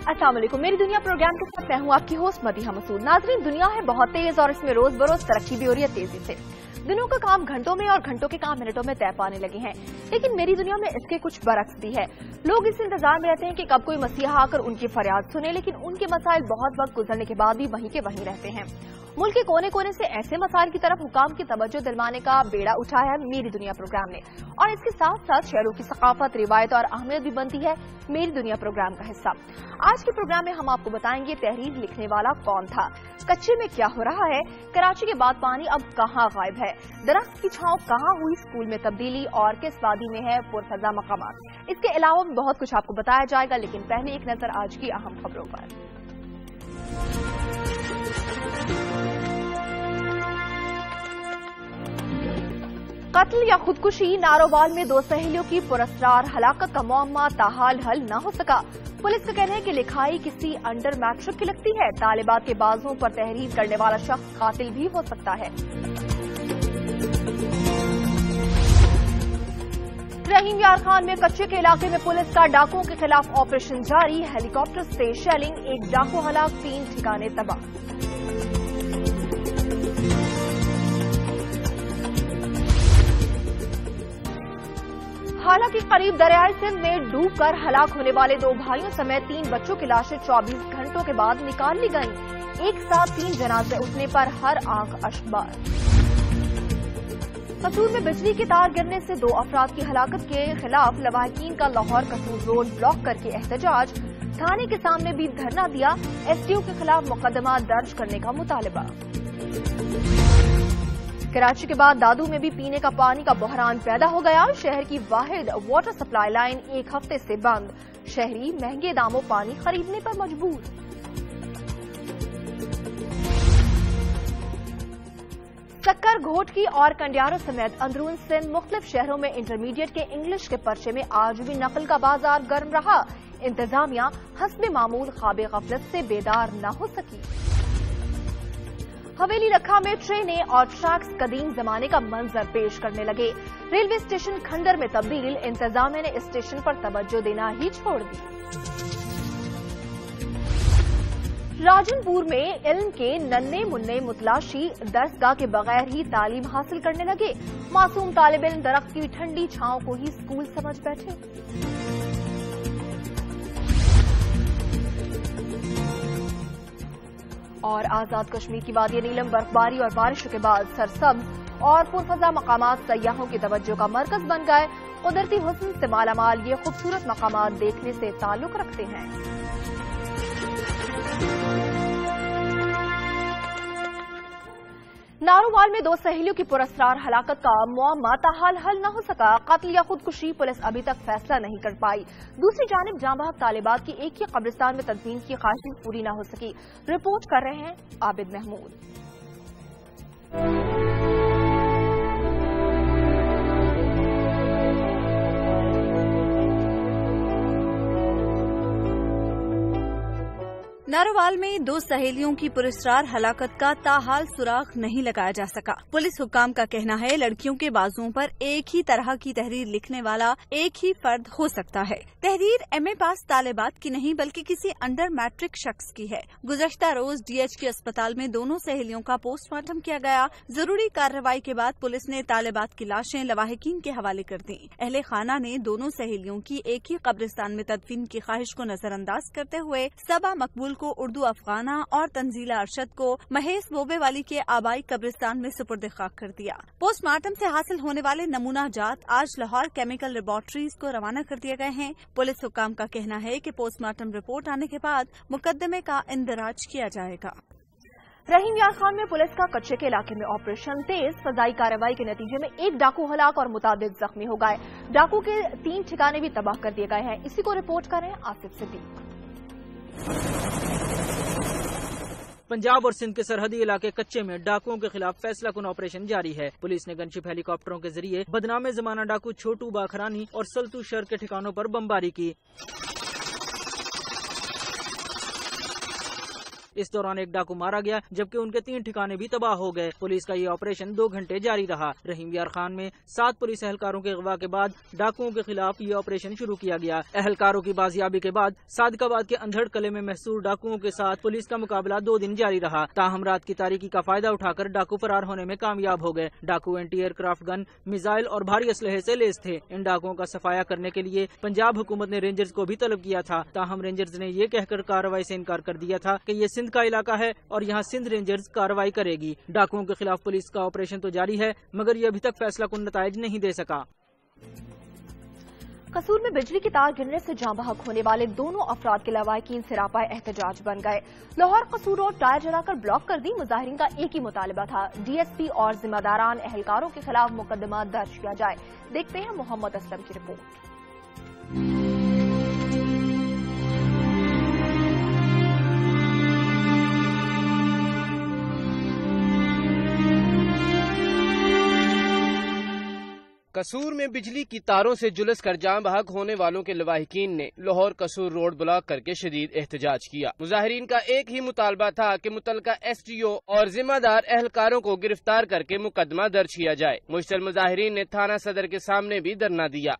अस्सलाम वालेकुम। मेरी दुनिया प्रोग्राम के साथ मैं हूँ आपकी होस्ट मदीहा मसूद। नाज़रीन, दुनिया है बहुत तेज और इसमें रोज बरोज तरक्की भी हो रही है तेजी से। दिनों का काम घंटों में और घंटों के काम मिनटों में तय पाने लगे हैं, लेकिन मेरी दुनिया में इसके कुछ बरक्स भी है। लोग इस इंतजार में रहते हैं कि कब कोई मसीहा आकर उनकी फरियाद सुने, लेकिन उनके मसाइल बहुत वक्त गुजरने के बाद भी वहीं के वहीं रहते हैं। मुल्क के कोने कोने से ऐसे मसाइल की तरफ हुकाम की तवज्जो दिलवाने का बेड़ा उठाया है मेरी दुनिया प्रोग्राम ने, और इसके साथ साथ शहरों की सकाफत, रिवायत और अहमियत भी बनती है मेरी दुनिया प्रोग्राम का हिस्सा। आज के प्रोग्राम में हम आपको बताएंगे तहरीर लिखने वाला कौन था, कच्चे में क्या हो रहा है, कराची के बाद पानी अब कहाँ गायब है, दरख्त की छांव कहाँ हुई स्कूल में तब्दीली और किस वादी में है पुरफजा मकामात। इसके अलावा भी बहुत कुछ आपको बताया जाएगा, लेकिन पहले एक नजर आज की अहम खबरों पर। कत्ल या खुदकुशी, नारोवाल में दो सहेलियों की पुरस्कार हलाकत का मुअम्मा ताहाल हल न हो सका। पुलिस का कहना है कि लिखाई किसी अंडर मैट्रिक की लगती है। तालिबात के बाजुओं पर तहरीर करने वाला शख्स कातिल भी हो सकता है। रहीम यार खान में कच्चे के इलाके में पुलिस का डाकुओं के खिलाफ ऑपरेशन जारी। हेलीकॉप्टर से शेलिंग, एक डाकू हलाक, 3 ठिकाने तबाह। हालांकि करीब दरियाई सिंध में डूबकर हलाक होने वाले 2 भाइयों समेत 3 बच्चों की लाशें 24 घंटों के बाद निकाल ली गईं। एक साथ 3 जनाजे उठने पर हर आंख अश्कबार। कसूर में बिजली के तार गिरने से 2 अफराद की हलाकत के खिलाफ लवाहकीन का लाहौर कसूर रोड ब्लॉक करके एहतजाज। थाने के सामने भी धरना दिया। एसडीओ के खिलाफ मुकदमा दर्ज करने का मुतालबा। कराची के बाद दादू में भी पीने का पानी का बहरान पैदा हो गया। शहर की वाहिद वाटर सप्लाई लाइन 1 हफ्ते से बंद। शहरी महंगे दामों पानी खरीदने पर मजबूर। सक्कर, घोटकी और कंडियारों समेत अंदरून सिंध मुख्तलिफ शहरों में इंटरमीडिएट के इंग्लिश के पर्चे में आज भी नकल का बाजार गर्म रहा। इंतजामिया हस्बे मामूल ख्वाबे गफलत से बेदार न हो सकी। हवेली रखा में ट्रेनें और ट्रैक्स कदीम जमाने का मंजर पेश करने लगे। रेलवे स्टेशन खंडर में तब्दील। इंतजामिया ने इस स्टेशन पर तवज्जो देना ही छोड़ दी। राजनपुर में इल्म के नन्हे मुन्ने मुतलाशी दरसगाह के बगैर ही तालीम हासिल करने लगे। मासूम तालिब इल्म दरख्त की ठंडी छांव को ही स्कूल समझ बैठे। और आजाद कश्मीर की वादी नीलम बर्फबारी और बारिशों के बाद सरसब्ज और पुरफजा मकामात सयाहों की तवज्जो का मरकज बन गए। कुदरती हुस्न से मालामाल ये खूबसूरत मकामात देखने से ताल्लुक रखते हैं। नारोवाल में 2 सहेलियों की पुरस्कार हलाकत का मुअम्मा ताहाल हल न हो सका। कत्ल या खुदकुशी, पुलिस अभी तक फैसला नहीं कर पाई। दूसरी जानिब जांबाज तालिबात की एक ही कब्रिस्तान में तदफीन की ख्वाहिश पूरी न हो सकी। रिपोर्ट कर रहे हैं आबिद महमूद। नारोवाल में 2 सहेलियों की पुरस्कार हलाकत का ताहाल सुराग नहीं लगाया जा सका। पुलिस हुक्काम का कहना है लड़कियों के बाजुओं पर एक ही तरह की तहरीर लिखने वाला एक ही फर्द हो सकता है। तहरीर एमए पास तालिबात की नहीं बल्कि किसी अंडर मैट्रिक शख्स की है। गुज़श्ता रोज डीएचके अस्पताल में दोनों सहेलियों का पोस्टमार्टम किया गया। जरूरी कार्रवाई के बाद पुलिस ने तालिबात की लाशें लवाहिकीन के हवाले कर दी। अहले खाना ने दोनों सहेलियों की एक ही कब्रिस्तान में तदफीन की ख्वाहिश को नजरअंदाज करते हुए सबा मकबूल को उर्दू अफगाना और तंजीला अरशद को महेश बोबेवाली के आबाई कब्रिस्तान में सुपुर्द खाक कर दिया। पोस्टमार्टम से हासिल होने वाले नमूना जात आज लाहौर केमिकल लेबोरेटरीज को रवाना कर दिए गए हैं। पुलिस हुक्काम का कहना है कि पोस्टमार्टम रिपोर्ट आने के बाद मुकदमे का इंदराज किया जाएगा। रहीम यार खान में पुलिस का कच्चे के इलाके में ऑपरेशन तेज। फजाई कार्रवाई के नतीजे में 1 डाकू हलाक और मुताबिक जख्मी हो गए। डाकू के 3 ठिकाने भी तबाह कर दिए गए हैं। इसी को रिपोर्ट कर रहे हैं आसिफ सिद्दीक। पंजाब और सिंध के सरहदी इलाके कच्चे में डाकुओं के खिलाफ फैसला कुन ऑपरेशन जारी है। पुलिस ने गनशिप हेलीकॉप्टरों के जरिए बदनामे जमाना डाकू छोटू बाखरानी और सल्तू शहर के ठिकानों पर बमबारी की। इस दौरान एक डाकू मारा गया जबकि उनके 3 ठिकाने भी तबाह हो गए। पुलिस का ये ऑपरेशन 2 घंटे जारी रहा। रहीम यार खान में 7 पुलिस एहलकारों के अगवा के बाद डाकुओं के खिलाफ ये ऑपरेशन शुरू किया गया। एहलकारों की बाजियाबी के बाद सादिकाबाद के अंधड़ कले में महसूर डाकुओं के साथ पुलिस का मुकाबला 2 दिन जारी रहा। ताहम रात की तारीकी का फायदा उठाकर डाकू फरार होने में कामयाब हो गए। डाकू एंटी एयरक्राफ्ट गन, मिसाइल और भारी असलहे से लैस थे। इन डाकुओं का सफाया करने के लिए पंजाब हुकूमत ने रेंजर्स को भी तलब किया था। ताहम रेंजर्स ने ये कहकर कार्रवाई से इनकार कर दिया था कि ये सिंध का इलाका है और यहाँ सिंध रेंजर्स कार्रवाई करेगी। डाकुओं के खिलाफ पुलिस का ऑपरेशन तो जारी है मगर ये अभी तक फैसला कुन नताइज नहीं दे सका। कसूर में बिजली की तार गिरने से जाँ बहक होने वाले दोनों अफराद के लवाहिकीन सिरापाए एहतजाज बन गए। लाहौर कसूर रोड टायर जलाकर ब्लॉक कर दी। मुजाहिरीन का एक ही मुतालबा था, डीएसपी और जिम्मेदारान एहलकारों के खिलाफ मुकदमा दर्ज किया जाए। देखते हैं मोहम्मद असलम की रिपोर्ट। कसूर में बिजली की तारों से जुलस कर जाँ बहक होने वालों के लवाहिकीन ने लाहौर कसूर रोड ब्लॉक करके शदीद एहतजाज किया। मुजाहिरीन का एक ही मुतालबा था कि मुतलका एसडीओ और जिम्मेदार एहलकारों को गिरफ्तार करके मुकदमा दर्ज किया जाए। मुश्तल मुजाहिरीन ने थाना सदर के सामने भी धरना दिया।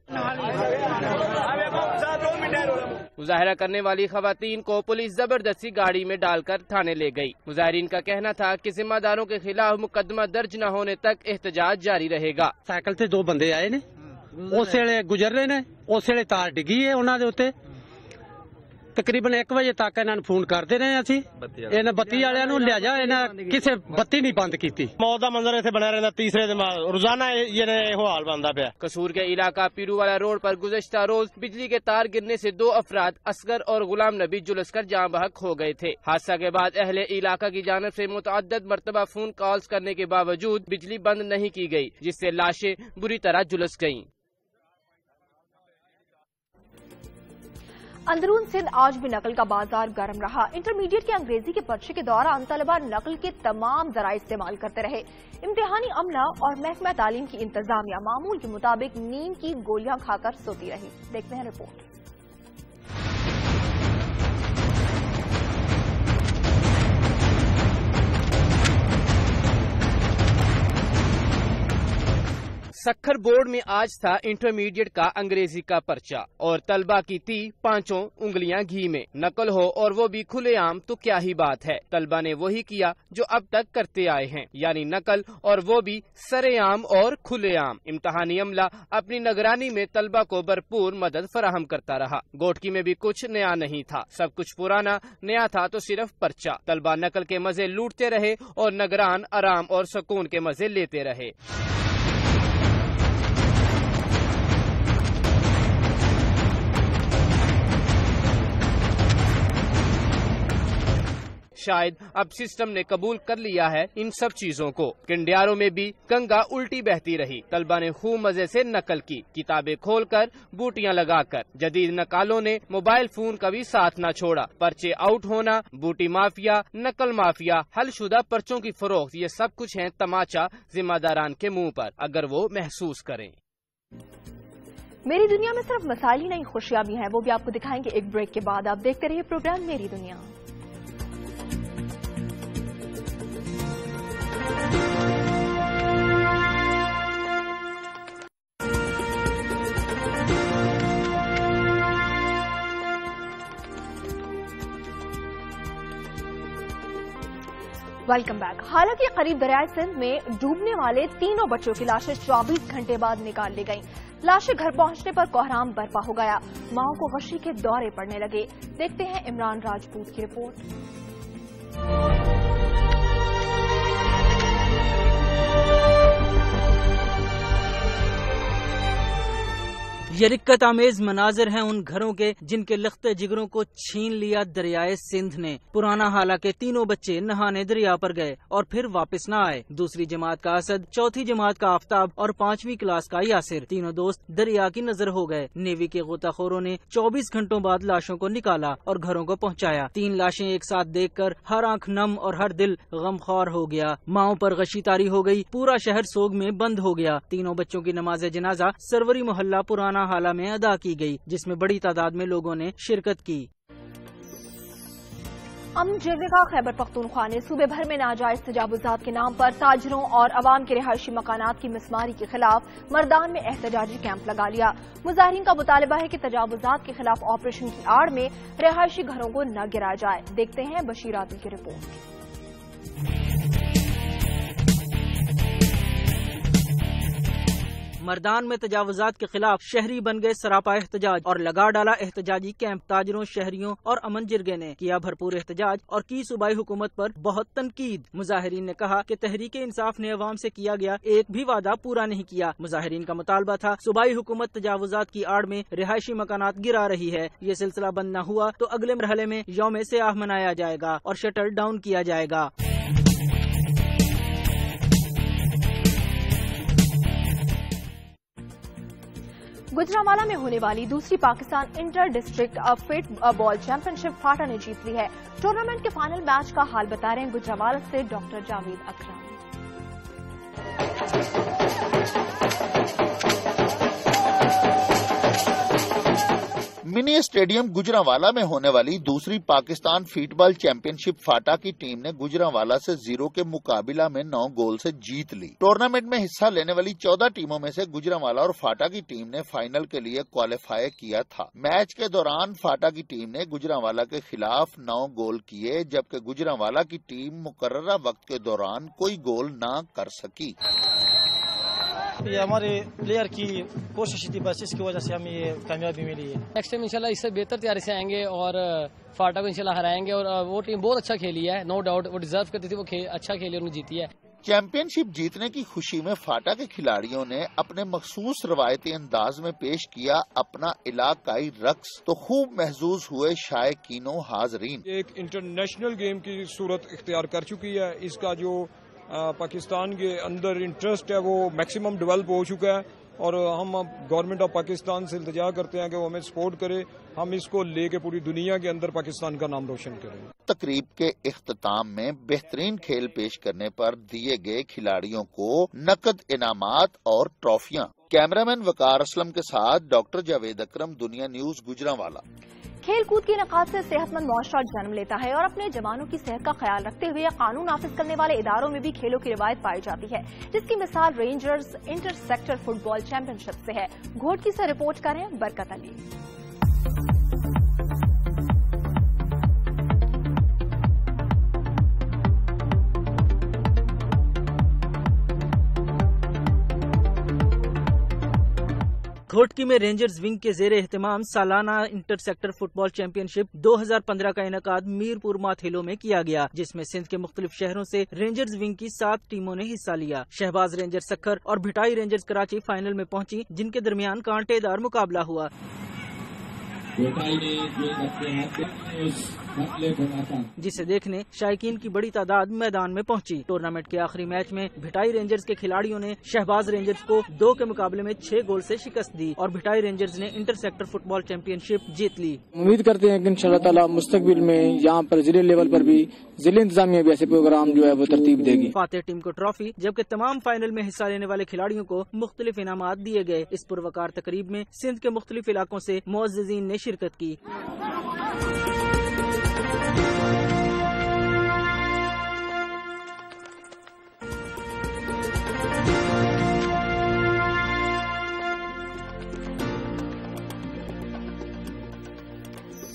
मुजाहरा करने वाली खवातीन को पुलिस जबरदस्ती गाड़ी में डालकर थाने ले गई। मुजाहिरीन का कहना था कि जिम्मेदारों के खिलाफ मुकदमा दर्ज न होने तक एहतजाज जारी रहेगा। साइकिल से 2 बंदे आए ने, उस वेले गुजर रहे ने, उस वेले तार डिगी है उन्होंने उत्ते। तकरीबन 1 वजे तक इन्होंने फोन करते रहे असी, इन्हें बत्ती वालियां नूं लिया जा, इन्हें किसी बत्ती नहीं बंद की। मौत का मंजर इत्थे बना रहता, तीसरे दिन रोजाना ये हाल बनता पाया। कसूर के इलाका पीरूवाला रोड पर गुज़श्ता रोज बिजली के तार गिरने से 2 अफराद असगर और गुलाम नबी जुलस कर जाँ बहक हो गए थे। हादसा के बाद अहले इलाका की जानिब से मुतअद्दिद मरतबा फोन कॉल्स करने के बावजूद बिजली बंद नहीं की गई, जिससे लाशें बुरी तरह झुलस गयी। अंदरून सिंध आज भी नकल का बाजार गर्म रहा। इंटरमीडिएट के अंग्रेजी के पर्चे के दौरान तलबा नकल के तमाम जराए इस्तेमाल करते रहे। इम्तिहानी अमला और महकमा तालीम की इंतजामिया मामूल के मुताबिक नींद की गोलियां खाकर सोती रही। देखते हैं रिपोर्ट। सक्खर बोर्ड में आज था इंटरमीडिएट का अंग्रेजी का पर्चा और तलबा की थी 5 उंगलियां घी में। नकल हो और वो भी खुलेआम तो क्या ही बात है। तलबा ने वही किया जो अब तक करते आए हैं, यानी नकल, और वो भी सरेआम और खुलेआम। इम्तिहानी अमला अपनी निगरानी में तलबा को भरपूर मदद फराहम करता रहा। गोटकी में भी कुछ नया नहीं था, सब कुछ पुराना, नया था तो सिर्फ पर्चा। तलबा नकल के मजे लूटते रहे और निगरान आराम और सुकून के मजे लेते रहे। शायद अब सिस्टम ने कबूल कर लिया है इन सब चीजों को। किंडियारों में भी गंगा उल्टी बहती रही। तलबा ने खूब मजे से नकल की, किताबें खोलकर, बूटियां लगाकर। जदीद नकालों ने मोबाइल फोन का भी साथ न छोड़ा। पर्चे आउट होना, बूटी माफिया, नकल माफिया, हलशुदा पर्चों की फरोख्त, ये सब कुछ है तमाचा जिम्मेदारान के मुंह पर, अगर वो महसूस करें। मेरी दुनिया में सिर्फ मसाइल ही नहीं, खुशियां भी हैं, वो भी आपको दिखाएंगे एक ब्रेक के बाद। आप देखते रहिए प्रोग्राम मेरी दुनिया। Welcome back. हालांकि करीब दरियाए सिंध में डूबने वाले 3 बच्चों की लाशें 24 घंटे बाद निकाल ली गईं। लाशें घर पहुंचने पर कोहराम बरपा हो गया, माओ को गशी के दौरे पड़ने लगे। देखते हैं इमरान राजपूत की रिपोर्ट। ये रिक्कत आमेज मनाजिर हैं उन घरों के जिनके लख्ते जिगरों को छीन लिया दरियाए सिंध ने। पुराना हाला के 3 बच्चे नहाने दरिया पर गए और फिर वापस न आए। दूसरी जमात का असद, चौथी जमात का आफ्ताब और 5वीं क्लास का यासिर, तीनों दोस्त दरिया की नजर हो गए। नेवी के गोताखोरों ने 24 घंटों बाद लाशों को निकाला और घरों को पहुंचाया। 3 लाशें एक साथ देखकर हर आंख नम और हर दिल गमख्वार हो गया। माओ पर गशी तारी हो गई, पूरा शहर सोग में बंद हो गया। 3 बच्चों की नमाज जनाजा सरवरी मोहल्ला पुराना हाला में अदा की गई, जिसमें बड़ी तादाद में लोगों ने शिरकत की। امن جرگے کا خیبر پختونخوا نے صوبے بھر میں ناجائز تجاوزات کے نام پر تاجروں اور عوام کے رہائشی مکانات کی مسماری کے خلاف مردان میں احتجاجی کیمپ لگا لیا۔ مظاہرین کا مطالبہ ہے کہ تجاوزات کے خلاف آپریشن کی آڑ میں رہائشی گھروں کو نہ گرایا جائے۔ دیکھتے ہیں بشیر عادل کی رپورٹ۔ مردان میں تجاوزات کے خلاف شہری بن گئے سراپا احتجاج اور لگا ڈالا احتجاجی کیمپ۔ تاجروں، شہریوں اور امن جرگے نے کیا بھرپور احتجاج اور کی صوبائی حکومت پر بہت تنقید۔ مظاہرین نے کہا کہ تحریک انصاف نے عوام سے کیا گیا ایک بھی وعدہ پورا نہیں کیا۔ مظاہرین کا مطالبہ تھا صوبائی حکومت تجاوزات کی آڑ میں رہائشی مکانات گرا رہی ہے، یہ سلسلہ بند نہ ہوا تو اگلے مرحلے میں یوم سیاہ منایا جائے گا اور شٹر ڈاؤن کیا جائے گا۔ گجرانوالہ میں ہونے والی دوسری پاکستان انٹر ڈسٹرکٹ فٹ بال چیمپئن شپ فاٹا نے جیت لی ہے۔ ٹورنامنٹ کے فائنل میچ کا حال بتا رہے ہیں گجرانوالہ سے ڈاکٹر جاوید اکرم۔ منی اسٹیڈیم گجرانوالہ میں ہونے والی دوسری پاکستان فٹ بال چیمپئن شپ فاٹا کی ٹیم نے گجرانوالہ سے 0 کے مقابلہ میں 9 گول سے جیت لی۔ ٹورنامنٹ میں حصہ لینے والی 14 ٹیموں میں سے گجرانوالہ اور فاٹا کی ٹیم نے فائنل کے لیے کوالیفائی کیا تھا۔ میچ کے دوران فاٹا کی ٹیم نے گجرانوالہ کے خلاف 9 گول کیے، جبکہ گجرانوالہ کی ٹیم مقررہ وقت کے دوران کوئی گول نہ کر سکی۔ یہ ہمارے پلیئر کی کوشش تھی، بس اس کی وجہ سے ہمیں یہ کامیابی ملی ہے۔ نیکسٹ ٹائم انشاءاللہ اس سے بہتر تیاری سے آئیں گے اور فاٹا کو انشاءاللہ ہرائیں گے، اور وہ ٹیم بہت اچھا کھیلی ہے، نو ڈاؤٹ وہ ڈیزرو کرتی تھی، وہ اچھا کھیلی اور جیتی ہے۔ چیمپئن شپ جیتنے کی خوشی میں فاٹا کے کھلاڑیوں نے اپنے مخصوص روایتی انداز میں پیش کیا اپنا علاقائی رقص، تو خوب محظوظ ہوئے شائقین و حاضرین۔ ایک انٹرنیشنل گیم کی صورت اختیار کر چکی ہے، اس کا جو پاکستان کے اندر انٹرسٹ ہے وہ میکسیمم ڈیولپ ہو چکا ہے، اور ہم گورنمنٹ آف پاکستان سے التجا کرتے ہیں کہ وہ ہمیں سپورٹ کرے، ہم اس کو لے کے پوری دنیا کے اندر پاکستان کا نام روشن کریں۔ تقریب کے اختتام میں بہترین کھیل پیش کرنے پر دیے گئے کھلاڑیوں کو نقد انعامات اور ٹرافیاں۔ کیمرامین وقار اسلم کے ساتھ ڈاکٹر جاوید اکرم، دنیا نیوز، گجرانوالہ۔ کھیل کود کے انعقاد سے صحت مند معاشرہ جنم لیتا ہے اور اپنے جوانوں کی صحت کا خیال رکھتے ہوئے قانون نافذ کرنے والے اداروں میں بھی کھیلوں کی روایت پائی جاتی ہے، جس کی مثال رینجرز انٹر سیکٹر فٹ بال چیمپئن شپ سے ہے۔ گھوٹکی سے رپورٹ کریں برکت علی۔ گھوٹکی میں رینجرز ونگ کے زیر اہتمام سالانہ انٹر سیکٹر فٹ بال چیمپئن شپ 2015 کا انعقاد میرپور ماتھیلو میں کیا گیا، جس میں سندھ کے مختلف شہروں سے رینجرز ونگ کی 7 ٹیموں نے حصہ لیا۔ شہباز رینجر سکھر اور بھٹائی رینجرز کراچی فائنل میں پہنچی، جن کے درمیان کانٹے دار مقابلہ ہوا۔ جسے دیکھنے شائقین کی بڑی تعداد میدان میں پہنچی۔ ٹورنامنٹ کے آخری میچ میں بھٹائی رینجرز کے کھلاڑیوں نے شہباز رینجرز کو 2 کے مقابلے میں 6 گول سے شکست دی اور بھٹائی رینجرز نے انٹر سیکٹر فٹ بال چیمپئن شپ جیت لی۔ امید کرتے ہیں کہ انشاءاللہ تعالی مستقبل میں یہاں پر ضلع لیول پر بھی ضلع انتظامیہ بھی ایسے پروگرام جو ہے وہ ترتیب دے گی۔ فاتح ٹیم کو ٹرافی، جبکہ تمام فائنل میں حصہ لینے والے کھلاڑیوں کو مختلف انعامات دیے گئے۔ اس پروقار تقریب میں سندھ کے مختلف علاقوں سے معززین نے شرکت کی۔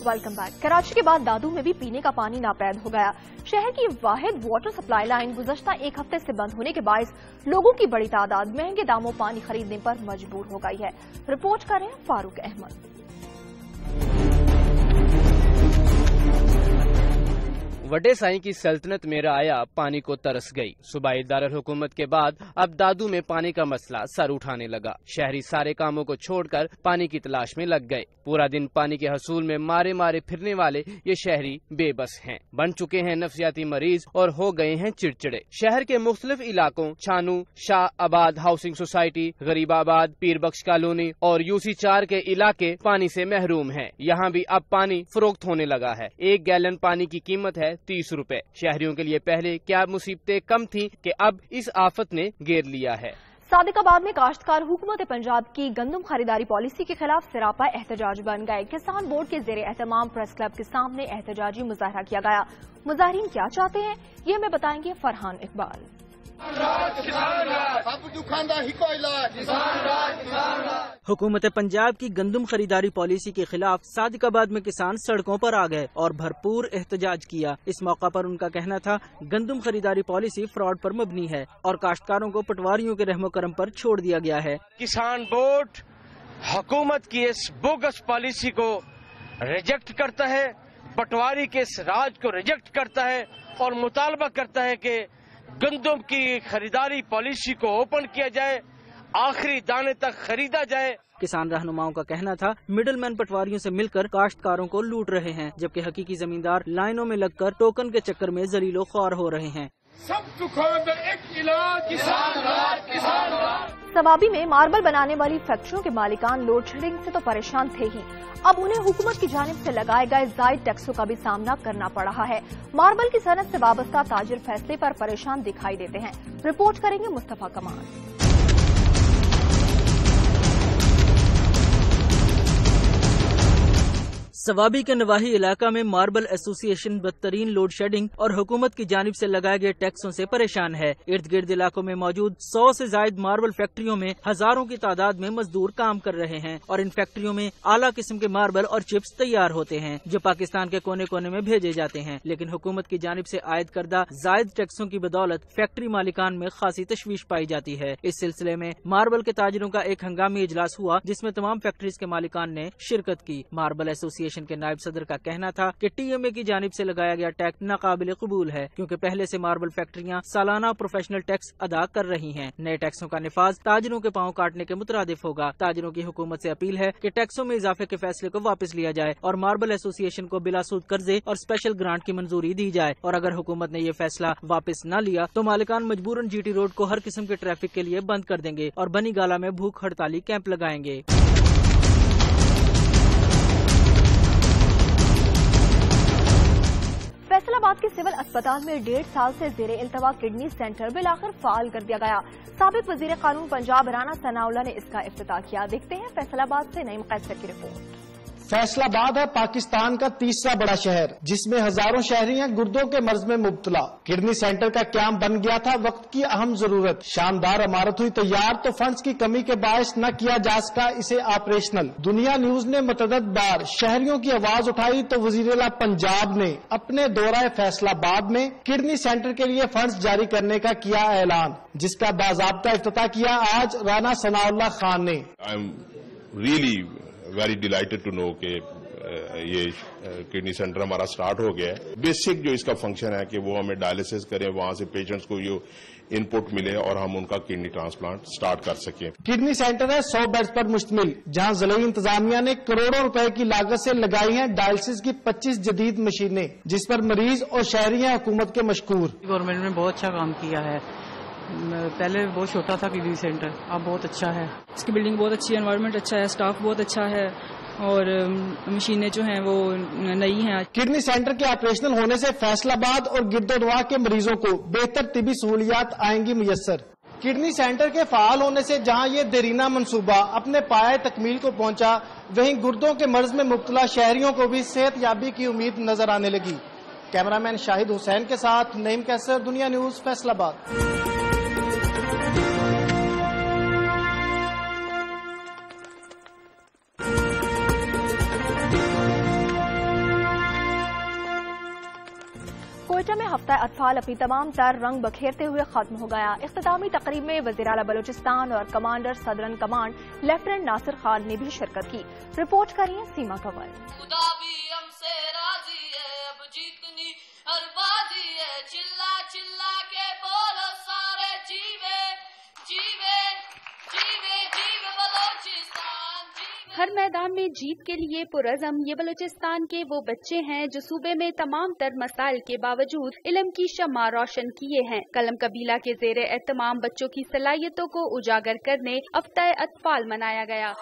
Welcome back. کراچی کے بعد دادو میں بھی پینے کا پانی ناپید ہو گیا۔ شہر کی واحد واٹر سپلائی لائن گزشتہ 1 ہفتے سے بند ہونے کے باعث لوگوں کی بڑی تعداد مہنگے داموں پانی خریدنے پر مجبور ہو گئی ہے۔ رپورٹ کریں فاروق احمد۔ وڈے سائیں کی سلطنت میں رعایا پانی کو ترس گئی۔ صوبائی دارالحکومت کے بعد اب دادو میں پانی کا مسئلہ سر اٹھانے لگا۔ شہری سارے کاموں کو چھوڑ کر پانی کی تلاش میں لگ گئے۔ پورا دن پانی کے حصول میں مارے مارے پھرنے والے یہ شہری بے بس ہیں، بن چکے ہیں نفسیاتی مریض اور ہو گئے ہیں چڑچڑے۔ شہر کے مختلف علاقوں چھانو، شاہ آباد ہاؤسنگ سوسائٹی، غریب آباد، پیر بخش کالونی اور UC 4 کے علاقے پانی سے محروم ہیں۔ یہاں بھی اب پانی فروخت ہونے لگا ہے۔ 1 گیلن پانی کی قیمت ہے 30 روپے۔ شہریوں کے لیے پہلے کیا مصیبتیں کم تھیں کہ اب اس آفت نے گھیر لیا ہے۔ صادق آباد میں کاشتکار حکومت پنجاب کی گندم خریداری پالیسی کے خلاف سراپا احتجاج بن گئے. کسان بورڈ کے زیر اہتمام پریس کلب کے سامنے احتجاجی مظاہرہ کیا گیا. مظاہرین کیا چاہتے ہیں یہ ہمیں بتائیں گے فرحان اقبال. حکومت پنجاب کی گندم خریداری پالیسی کے خلاف صادق آباد میں کسان سڑکوں پر آ گئے اور بھرپور احتجاج کیا. اس موقع پر ان کا کہنا تھا گندم خریداری پالیسی فراڈ پر مبنی ہے اور کاشتکاروں کو پٹواریوں کے رحم و کرم پر چھوڑ دیا گیا ہے. کسان بورڈ حکومت کی اس بوگس پالیسی کو ریجیکٹ کرتا ہے, پٹواری کے اس راج کو ریجیکٹ کرتا ہے اور مطالبہ کرتا ہے کہ گندم کی خریداری پالیسی کو اوپن کیا جائے, آخری دانے تک خریدا جائے. کسان رہنماؤں کا کہنا تھا مڈل مین پٹواریوں سے مل کر کاشتکاروں کو لوٹ رہے ہیں جبکہ حقیقی زمیندار لائنوں میں لگ کر ٹوکن کے چکر میں ذلیل و خوار ہو رہے ہیں. سوابی میں ماربل بنانے والی فیکٹریوں کے مالکان لوڈ شیڈنگ سے تو پریشان تھے ہی, اب انہیں حکومت کی جانب سے لگائے گئے زائد ٹیکسوں کا بھی سامنا کرنا پڑ رہا ہے. ماربل کی صنعت سے وابستہ تاجر فیصلے پر پریشان دکھائی دیتے ہیں. رپورٹ کریں گے مصطفیٰ کمال. سوابی کے نواحی علاقہ میں ماربل ایسوسی ایشن بدترین لوڈ شیڈنگ اور حکومت کی جانب سے لگائے گئے ٹیکسوں سے پریشان ہے. ارد گرد علاقوں میں موجود 100 سے زائد ماربل فیکٹریوں میں ہزاروں کی تعداد میں مزدور کام کر رہے ہیں اور ان فیکٹریوں میں اعلیٰ قسم کے ماربل اور چپس تیار ہوتے ہیں جو پاکستان کے کونے کونے میں بھیجے جاتے ہیں. لیکن حکومت کی جانب سے عائد کردہ زائد ٹیکسوں کی بدولت فیکٹری مالکان میں خاصی تشویش پائی جاتی ہے. اس سلسلے میں ماربل کے تاجروں کا ایک ہنگامی اجلاس ہوا جس میں تمام فیکٹریز کے مالکان نے شرکت کی. ماربل ایسوسی ایشن کے نائب صدر کا کہنا تھا کہ ٹی ایم اے کی جانب سے لگایا گیا ٹیکس ناقابل قبول ہے کیونکہ پہلے سے ماربل فیکٹریاں سالانہ پروفیشنل ٹیکس ادا کر رہی ہیں. نئے ٹیکسوں کا نفاذ تاجروں کے پاؤں کاٹنے کے مترادف ہوگا. تاجروں کی حکومت سے اپیل ہے کہ ٹیکسوں میں اضافے کے فیصلے کو واپس لیا جائے اور ماربل ایسوسی ایشن کو بلا سود قرضے اور اسپیشل گرانٹ کی منظوری دی جائے, اور اگر حکومت نے یہ فیصلہ واپس نہ لیا تو مالکان مجبوراً جی ٹی روڈ کو ہر قسم کے ٹریفک کے لیے بند کر دیں گے اور بنی گالا میں بھوک ہڑتالی کیمپ لگائیں گے. فیصل آباد کے سول اسپتال میں 1.5 سال سے زیر التوا کڈنی سینٹر بالآخر فعال کر دیا گیا. سابق وزیر قانون پنجاب رانا ثناء اللہ نے اس کا افتتاح کیا. دیکھتے ہیں فیصل آباد سے نعیم قیصر کی رپورٹ. فیصل آباد ہے پاکستان کا تیسرا بڑا شہر جس میں ہزاروں شہری ہیں گردوں کے مرض میں مبتلا. کڈنی سینٹر کا قیام بن گیا تھا وقت کی اہم ضرورت. شاندار عمارت ہوئی تیار تو فنڈز کی کمی کے باعث نہ کیا جا سکا اسے آپریشنل. دنیا نیوز نے متعدد بار شہریوں کی آواز اٹھائی تو وزیر اعلیٰ پنجاب نے اپنے دورہ فیصل آباد میں کڈنی سینٹر کے لیے فنڈز جاری کرنے کا کیا اعلان, جس کا باضابطہ افتتاح کیا آج رانا ثناء اللہ خان نے. ویری ڈیلائٹڈ ٹو نو کہ یہ کڈنی سینٹر ہمارا سٹارٹ ہو گیا ہے. بیسک جو اس کا فنکشن ہے کہ وہ ہمیں ڈائلسس کریں, وہاں سے پیشنٹس کو یہ ان پٹ ملے اور ہم ان کا کڈنی ٹرانسپلانٹ سٹارٹ کر سکیں. کڈنی سینٹر ہے 100 بیڈز پر مشتمل جہاں ضلعی انتظامیہ نے کروڑوں روپے کی لاگت سے لگائی ہیں ڈائلسس کی 25 جدید مشینیں جس پر مریض اور شہری ہیں حکومت کے مشکور. گورنمنٹ نے بہت اچھا کام کیا ہے. پہلے بہت چھوٹا تھا کڈنی سینٹر, اب بہت اچھا ہے. اس کی بلڈنگ بہت اچھی ہے, انوائرمنٹ اچھا ہے, سٹاف بہت اچھا ہے اور مشینیں جو ہیں وہ نئی ہیں. کڈنی سینٹر کے آپریشنل ہونے سے فیصل آباد اور گرد و نواح کے مریضوں کو بہتر طبی سہولیات آئیں گی میسر. کڈنی سینٹر کے فعال ہونے سے جہاں یہ دیرینہ منصوبہ اپنے پائے تکمیل کو پہنچا وہیں گردوں کے مرض میں مبتلا شہریوں کو بھی صحت یابی کی امید نظر آنے لگی. کیمرامین شاہد حسین کے ساتھ نعیم قیصر, دنیا نیوز, فیصل آباد. کوئٹہ میں ہفتہ اطفال اپنی تمام تر رنگ بکھیرتے ہوئے ختم ہو گیا. اختتامی تقریب میں وزیر اعلیٰ بلوچستان اور commander صدرن command lieutenant Nasir Khan نے بھی شرکت کی. رپورٹ کریے سیما کنول. خدا بھی ہم سے راضی ہے, اب جیتنی ہر بازی ہے, چلا چلا کے بولو سارے جیوے جیوے جیوے جیوے بلوچستان. ہر میدان میں جیت کے لیے پرعزم یہ بلوچستان کے وہ بچے ہیں جو صوبے میں تمام تر مسائل کے باوجود علم کی شمع روشن کیے ہیں. قلم قبیلہ کے زیر اہتمام بچوں کی صلاحیتوں کو اجاگر کرنے ہفتہ اطفال منایا گیا.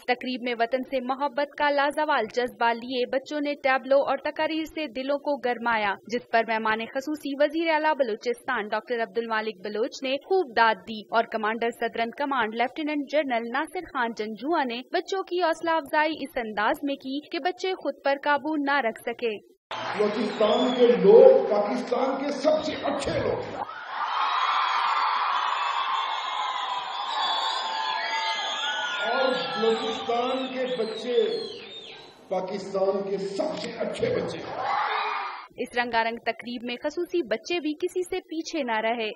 तकरीब में वतन से मोहब्बत का लाजवाल जज्बा लिए बच्चों ने टैबलो और तकारीर से दिलों को गरमाया, जिस पर मेहमान खसूसी वजीर आला बलूचिस्तान डॉक्टर अब्दुल मालिक बलोच ने खूब दाद दी और commander southern command lieutenant general Nasir Khan Janjua ने बच्चों की हौसला अफजाई इस अंदाज में की कि बच्चे खुद पर काबू न रख सके। बलूचिस्तान के लोग पाकिस्तान के सबसे अच्छे लोग हैं और बलूचिस्तान के बच्चे पाकिस्तान के सबसे अच्छे बच्चे हैं। इस रंगारंग तकरीब में खसूसी बच्चे भी किसी से पीछे न रहे।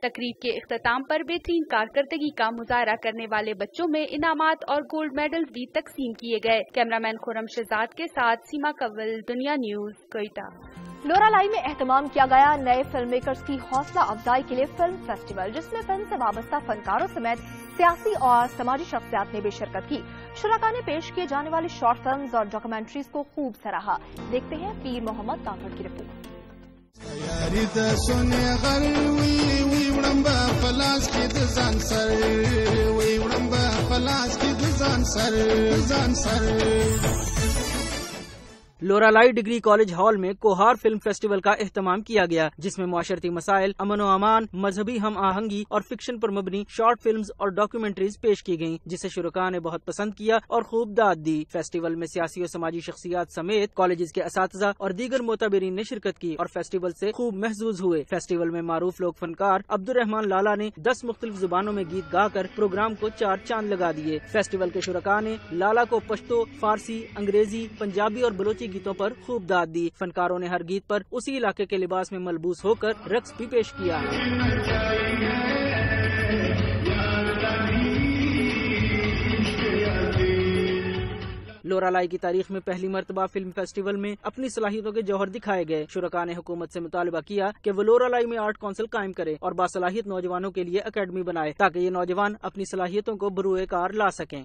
तकरीब के इख्तिताम पर बेहतरीन कारकर्दगी का मुजाहरा करने वाले बच्चों में इनामात और गोल्ड मेडल्स भी तकसीम किए गए। कैमरामैन खुरम शहजाद के साथ सीमा कव्वल, दुनिया न्यूज, कोयटा। लोरालाई में एहतमाम किया गया नए फिल्म मेकर्स की हौसला अफजाई के लिए फिल्म फेस्टिवल, जिसमें फिल्म से वाबस्ता फनकारों समेत सियासी और समाजी शख्सियात ने भी शिरकत की। शुरका ने पेश किए जाने वाली शॉर्ट फिल्म्स और डॉक्यूमेंट्रीज को खूब सराहा। देखते हैं पीर मोहम्मद काकड़ की report. Loralai degree college hall में कोहार फिल्म फेस्टिवल का एहतमाम किया गया, जिसमें मुआशरती मसाइल, अमन व अमान, मजहबी हम आहंगी और फिक्शन पर मबनी शॉर्ट फिल्म्स और डॉक्यूमेंट्रीज पेश की गयी, जिसे शुरका ने बहुत पसंद किया और खूब दाद दी। फेस्टिवल में सियासी और समाजी शख्सियात समेत कॉलेज के असातिज़ा और दीगर मोतबरीन ने शिरकत की और फेस्टिवल से खूब महजूज हुए। फेस्टिवल में मारूफ लोक फनकार अब्दुर्रहमान लाला ने 10 मुख्तलिफ जुबानों में गीत गाकर प्रोग्राम को 4 चांद लगा दिए। फेस्टिवल के शुरका ने लाला को पश्तो, फारसी, अंग्रेजी, पंजाबी और बलोची गीतों पर खूब दाद दी। फनकारों ने हर गीत पर उसी इलाके के लिबास में मलबूस होकर रक्स भी पेश किया। लोरालाई की तारीख में पहली मर्तबा फिल्म फेस्टिवल में अपनी सलाहियतों के जौहर दिखाए गए। शुरका ने हुकूमत से मुतालबा किया कि वो लोरालाई में आर्ट काउंसिल कायम करे और बासलाहियत नौजवानों के लिए अकेडमी बनाए, ताकि ये नौजवान अपनी सलाहियतों को बरूए कार ला सकें।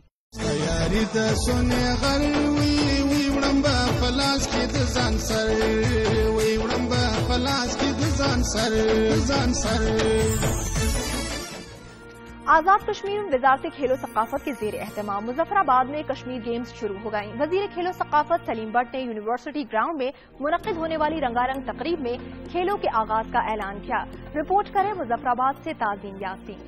आजाद कश्मीर में वजारत खेलो सकाफत के जेर एहतमाम मुजफ्फराबाद में कश्मीर गेम्स शुरू हो गयी। वजीर खेलो सकाफत सलीम भट्ट ने यूनिवर्सिटी ग्राउंड में मुनक्किद होने वाली रंगारंग तकरीब में खेलों के आगाज का ऐलान किया। रिपोर्ट करें मुजफ्फराबाद से ताजीम यासीन।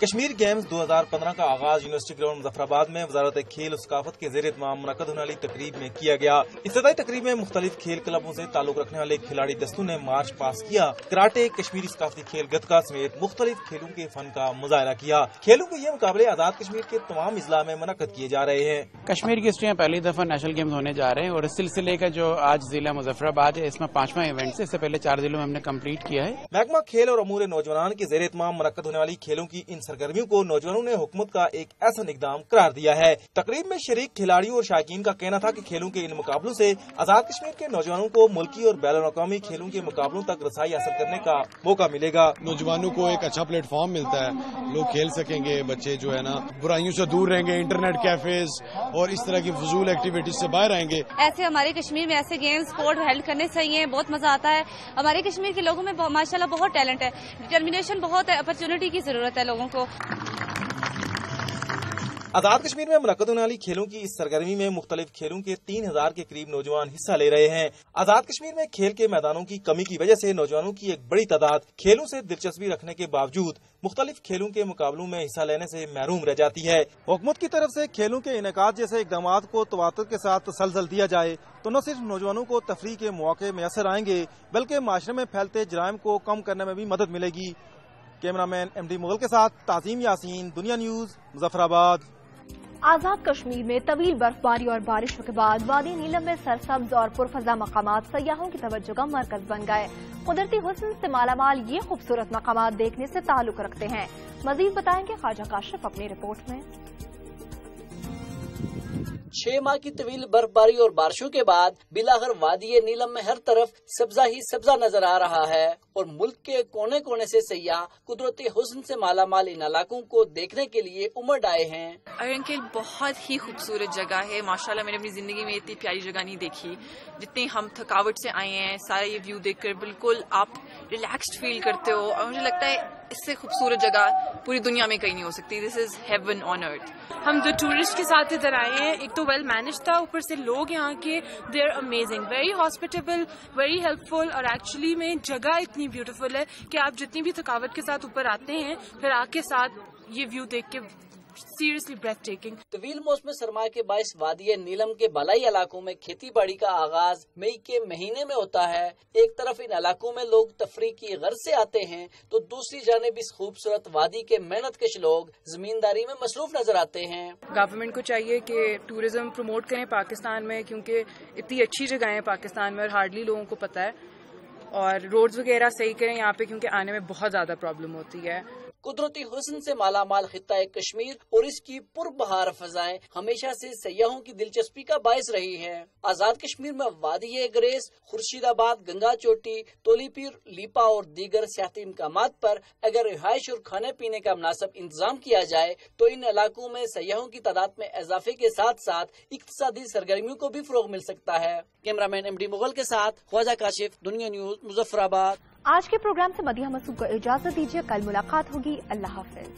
कश्मीर गेम्स 2015 का आगाज यूनिवर्सिटी ग्राउंड मुजफ्फराबाद में वजारत खेल और सकाफत के ज़ेर इत्माम मुनक्किद होने वाली तकरीब में किया गया। इब्तिदाई तकरीब में मुख्तलिफ खेल क्लबों से ताल्लुक रखने वाले खिलाड़ी दस्तों ने मार्च पास किया। कराटे, कश्मीरी सकाफती खेल गतका समेत मुख्तलिफ खेलों के फन का मुजाहरा किया। खेलों के ये मुकाबले आजाद कश्मीर के तमाम अजला में मुनक्किद किए जा रहे हैं। कश्मीर की हिस्ट्री में पहली दफा नेशनल गेम्स होने जा रहे हैं और इस सिलसिले का जो आज जिला मुजफ्फराबाद है, इसमें 5वां इवेंट है। इससे पहले 4 जिलों में हमने कम्प्लीट किया है। महकमा खेल और अमूर नौजवान के ज़ेर इत्माम मुनक्किद होने वाली खेलों की इन सरगर्मियों को नौजवानों ने हुकूमत का एक ऐसा इक़दाम करार दिया है। तकरीब में शरीक खिलाड़ियों और शायकीन का कहना था कि खेलों के इन मुकाबलों से आजाद कश्मीर के नौजवानों को मुल्की और बैनुल अक़वामी खेलों के मुकाबलों तक रसाई हासिल करने का मौका मिलेगा। नौजवानों को एक अच्छा प्लेटफॉर्म मिलता है, लोग खेल सकेंगे, बच्चे जो है ना बुराइयों से दूर रहेंगे, इंटरनेट कैफेज और इस तरह की फजूल एक्टिविटीज से बाहर आएंगे। ऐसे हमारे कश्मीर में ऐसे गेम्स स्पोर्ट हेल्ड करने चाहिए, बहुत मजा आता है। हमारे कश्मीर के लोगों में माशाल्लाह बहुत टैलेंट है, डिटर्मिनेशन बहुत है, अपॉर्चुनिटी की जरूरत है लोगों को। आजाद कश्मीर में मुनक्किद होने वाली खेलों की इस सरगर्मी में मुख्तलिफ खेलों के 3000 के करीब नौजवान हिस्सा ले रहे हैं। आजाद कश्मीर में खेल के मैदानों की कमी की वजह से नौजवानों की एक बड़ी तादाद खेलों से दिलचस्पी रखने के बावजूद मुख्तलिफ खेलों के मुकाबलों में हिस्सा लेने से महरूम रह जाती है। हुकूमत की तरफ से खेलों के इनेकाद जैसे इकदाम को तवातुर के साथ तसलसल दिया जाए तो न सिर्फ नौजवानों को तफरीह के मौके मैसर आएंगे, बल्कि माशरे में फैलते जराइम को कम करने में भी मदद मिलेगी। कैमरामैन MD मुगल के साथ ताजीम यासीन, दुनिया न्यूज, मुजफ्फराबाद। आजाद कश्मीर में तवील बर्फबारी और बारिशों के बाद वादी नीलम में सरसब्ज और पुरफजा मकामात सयाहों की तवज्जो का मरकज बन गए। कुदरती हुस्न से मालामाल ये खूबसूरत मकामात देखने से ताल्लुक रखते हैं। मजीद बताएंगे ख्वाजा काशिफ अपनी रिपोर्ट में। 6 माह की तवील बर्फबारी और बारिशों के बाद बिलाखिर वादी नीलम में हर तरफ सब्जा ही सब्जा नजर आ रहा है और मुल्क के कोने कोने से सयाह कुदरती हुस्न से मालामाल इन इलाकों को देखने के लिए उमड़ आए हैं। अरनखेल बहुत ही खूबसूरत जगह है। माशाल्लाह मैंने अपनी जिंदगी में इतनी प्यारी जगह नहीं देखी। जितनी हम थकावट से आए हैं, सारा ये व्यू देखकर बिल्कुल आप रिलैक्स्ड फील करते हो और मुझे लगता है इससे खूबसूरत जगह पूरी दुनिया में कहीं नहीं हो सकती। This is heaven on earth. हम जो टूरिस्ट के साथ इधर आए हैं, एक तो वेल मैनेज था, ऊपर से लोग यहाँ के they are amazing, very hospitable, very helpful और एक्चुअली में जगह इतनी ब्यूटीफुल है कि आप जितनी भी थकावट के साथ ऊपर आते हैं फिर आके साथ ये व्यू देख के सीरियसली ब्रेथ टेकिंग। तवील मौसम सरमा के बाइस वादी नीलम के बलाई इलाकों में खेती बाड़ी का आगाज मई के महीने में होता है। एक तरफ इन इलाकों में लोग तफरीह की गर्ज से आते हैं तो दूसरी जानिब इस खूबसूरत वादी के मेहनतकश लोग जमींदारी में मसरूफ नजर आते हैं। गवर्नमेंट को चाहिए कि टूरिज्म प्रमोट करें पाकिस्तान में, क्योंकि इतनी अच्छी जगह है पाकिस्तान में और हार्डली लोगों को पता है, और रोड्स वगैरह सही करें यहाँ पे क्योंकि आने में बहुत ज्यादा प्रॉब्लम होती है। कुदरती हुस्न से मालामाल खित्ता कश्मीर और इसकी पुरबहार फजाएं हमेशा से सयाहों की दिलचस्पी का बायस रही है। आजाद कश्मीर में वादी ग्रेस, खुर्शीदाबाद, गंगा चोटी, तोलीपीर, लीपा और दीगर सियाती मकामात पर अगर रिहाइश और खाने पीने का मुनासिब इंतजाम किया जाए तो इन इलाकों में सयाहों की तादाद में इजाफे के साथ साथ इक्तिसादी सरगर्मियों को भी फरोग मिल सकता है। कैमरामैन MD मुगल के साथ ख्वाजा काशिफ, दुनिया न्यूज, मुजफ्फराबाद। आज के प्रोग्राम से मदीहा मसूद को इजाजत दीजिए। कल मुलाकात होगी। अल्लाह हाफिज।